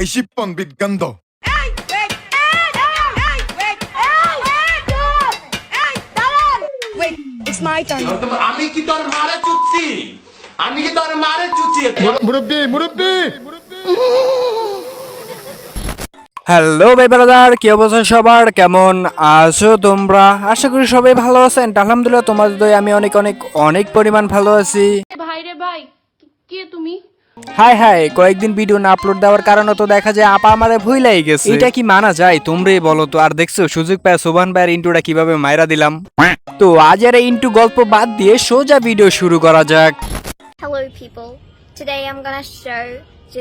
এই শিপ্পন বিদ গন্ধ। It's my turn. আমি কি তোর মারে চুচ্ছি? আমি কি তোর মারে চুচ্ছি? মুরব্বি মুরব্বি। হ্যালো ভাই ব্রাদার, কি অবস্থা সবার? কেমন আছো তোমরা? আশা করি সবাই ভালো আছেন। আলহামদুলিল্লাহ তোমাদের দয়ায় আমি অনেক অনেক অনেক পরিমাণ ভালো আছি। ভাই রে ভাই, কে তুমি? হাই হাই, কয়েকদিন ভিডিও না আপলোড দেওয়ার কারণে তো দেখা যায় আপা আমারে ভুইলাই গেছে। এটা কি মানা যায়? তোমরাই বলো তো। আর দেখছো সুযোগ পায় সোবান ভাইয়ের ইন্টুটা কিভাবে মাইরা দিলাম। তো আজ আর ইন্টু গল্প বাদ দিয়ে সোজা ভিডিও শুরু করা যাক। Hello people. Today I'm gonna show যে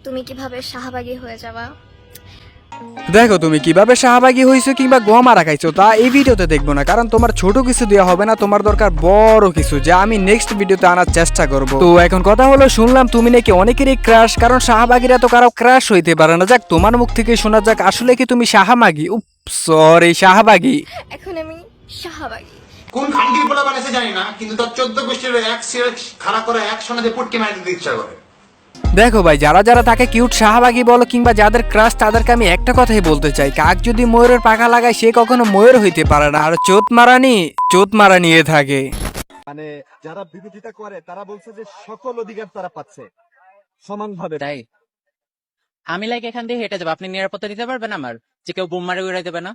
তুমি কিভাবে শাহবাগী হয়ে যাবা। দেখো তুমি কিভাবে শাহবাগী হইছো কিংবা গোয়া মারা খাইছো তা এই ভিডিওতে দেখবো না, কারণ তোমার ছোট কিছু দেওয়া হবে না, তোমার দরকার বড় কিছু, যা আমি নেক্সট ভিডিওতে আনার চেষ্টা করব। তো এখন কথা হলো, শুনলাম তুমি নাকি অনেকেরই ক্রাশ, কারণ শাহবাগীরা তো কারো ক্রাশ হইতে পারে না। যাক তোমার মুখ থেকে শোনা যাক, আসলে কি তুমি শাহবাগী? সরি, শাহবাগী। এখন আমি শাহবাগী। কোন খানগির বলে বানাইছে জানি না, কিন্তু তোর 14 গোষ্ঠীর এক সিরে খাড়া করে এক সোনাতে পুটকে মারি দিতে ইচ্ছা করে। দেখো ভাই, যারা যারা তাকে কিউট শাহবাগী বলো কিংবা যাদের ক্রাশ, তাদেরকে আমি একটা কথাই বলতে চাই, কাক যদি ময়ূরের পাখা লাগায় সে কখনো ময়ূর হইতে পারে না, আর চোত মারা নিয়ে থাকে। মানে যারা বিরোধিতা করে তারা বলছে যে সকল অধিকার তারা পাচ্ছে সমানভাবে। তাই আমি এখান দিয়ে হেঁটে যাবো, আপনি নিরাপত্তা দিতে পারবেন আমার, যে কেউ বোম মারে উড়াই দেবে না?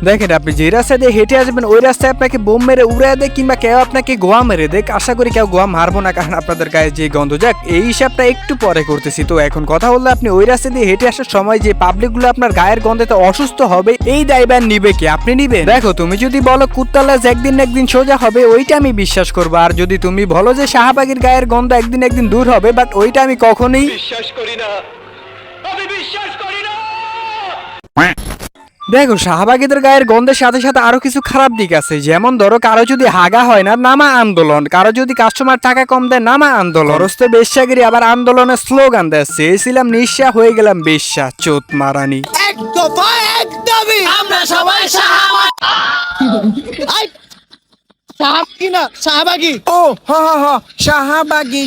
দেখেন, আপনি যে রাস্তা দিয়ে হেঁটে আসবেন ওই রাস্তায় আপনাকে বোম মেরে উড়ে দেখ কিংবা কেউ আপনাকে গোয়া মেরে দেখ, আশা করি কেউ গোয়া মারবো না, কারণ আপনাদের গায়ে যে গন্ধ। যাক, এই হিসাবটা একটু পরে করতেছি। তো এখন কথা হলো, আপনি ওই রাস্তা দিয়ে হেঁটে আসার সময় যে পাবলিকগুলো আপনার গায়ের গন্ধেতে অসুস্থ হবে, এই দায়ভার নিবে কি? আপনি নিবেন? দেখো, তুমি যদি বলো কুত্তালাজ একদিন না একদিন সোজা হবে, ওইটা আমি বিশ্বাস করবো। আর যদি তুমি বলো যে শাহবাগীর গায়ের গন্ধ একদিন না একদিন দূর হবে, বাট ওইটা আমি কখনোই বিশ্বাস করি না, আমি বিশ্বাস করি না। দেখো, শাহবাগীদের গায়ের গন্ধের সাথে সাথে আরো কিছু খারাপ দিক আছে। যেমন ধরো, কারো যদি হাগা হয় না, নামা আন্দোলন। কারো যদি কাস্টমার টাকা কম দেয়, নামা আন্দোলন। খরস্তে বেশ্যাগিরি, আবার আন্দোলনের স্লোগান দেয়, চেয়েছিলাম নিঃশা হয়ে গেলাম বেশ্যা, চোত মারানি। আমরা সবাই শাহবাগী। ও হ হ হ, শাহবাগী।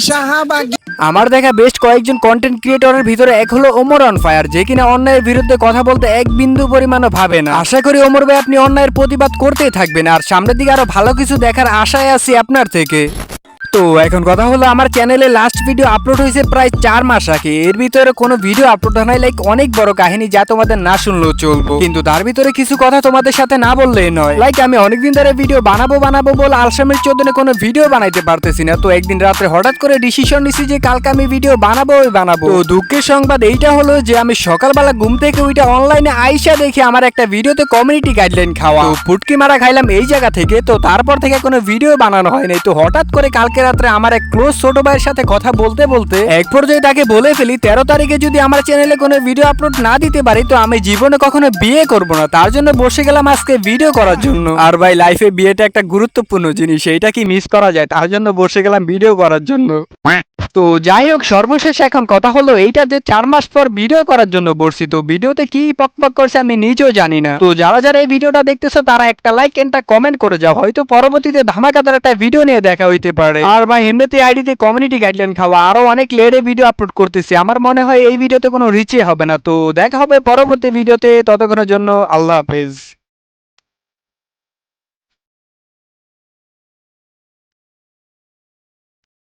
আমার দেখা বেস্ট কয়েকজন কন্টেন্ট ক্রিয়েটরের ভিতরে এক হলো ওমর অন ফায়ার, যে কিনা অন্যায়ের বিরুদ্ধে কথা বলতে এক বিন্দু পরিমাণও ভাবে না। আশা করি ওমর ভাই আপনি অন্যায়ের প্রতিবাদ করতেই থাকবেন, আর সামনের দিকে আরো ভালো কিছু দেখার আশায় আছি আপনার থেকে। তো এখন কথা হলো, আমার চ্যানেলে লাস্ট ভিডিও আপলোড হয়েছে প্রায় 4 মাস আগে। এর ভিতরে কোনো ভিডিও আপলোড হয় নাই, অনেক বড় কাহিনী যা তোমাদের না শুনলেও চলবো, কিন্তু তার ভিতরে কিছু কথা তোমাদের সাথে না বললেই নয়। আমি অনেকদিন ধরে ভিডিও বানাবো বলে আলসামের চোদনে কোনো ভিডিও বানাইতে পারতেছি না। তো একদিন রাত্রে হঠাৎ করে ডিসিশন নিছি যে কালকে আমি ভিডিও বানাবো। তো দুঃখের সংবাদ এইটা হলো যে আমি সকালবেলা ঘুম থেকে ওইটা অনলাইনে আইসা দেখে আমার একটা ভিডিওতে কমিউনিটি গাইডলাইন খাওয়া, তো ফুটকি মারা খাইলাম এই জায়গা থেকে। তো তারপর থেকে কোনো ভিডিও বানানো হয় নাই। তো হঠাৎ করে কালকে রাত্রে আমার এক ক্লোজ ছোট ভাইয়ের সাথে কথা বলতে বলতে এক পর্যায়ে তাকে বলে ফেলি, 13 তারিখে যদি আমার চ্যানেলে কোনো ভিডিও আপলোড না দিতে পারি, তো আমি জীবনে কখনো বিয়ে করব না। তার জন্য বসে গেলাম আজকে ভিডিও করার জন্য। আর ভাই, লাইফে বিয়েটা একটা গুরুত্বপূর্ণ জিনিস, এইটা কি মিস করা যায়? তার জন্য বসে গেলাম ভিডিও করার জন্য। তো যাই হোক, সর্বশেষ এখন কথা হলো এইটা যে 4 মাস পর ভিডিও করার জন্য বসছি। তো ভিডিওতে কি পক করছে আমি নিজেও জানি না। তো যারা যারা এই ভিডিওটা দেখতেছো তারা একটা লাইক একটা কমেন্ট করে যাও, হয়তো পরবর্তীতে ধামাকাদার একটা ভিডিও নিয়ে দেখা হইতে পারে। আর ভাই, এমনিতে আইডিতে কমিউনিটি গাইডলাইন খাওয়া, আরো অনেক লেটে ভিডিও আপলোড করতেছি। আমার মনে হয় এই ভিডিওতে কোনো রিচে হবে না। তো দেখা হবে পরবর্তী ভিডিওতে, ততক্ষণের জন্য আল্লাহ হাফেজ।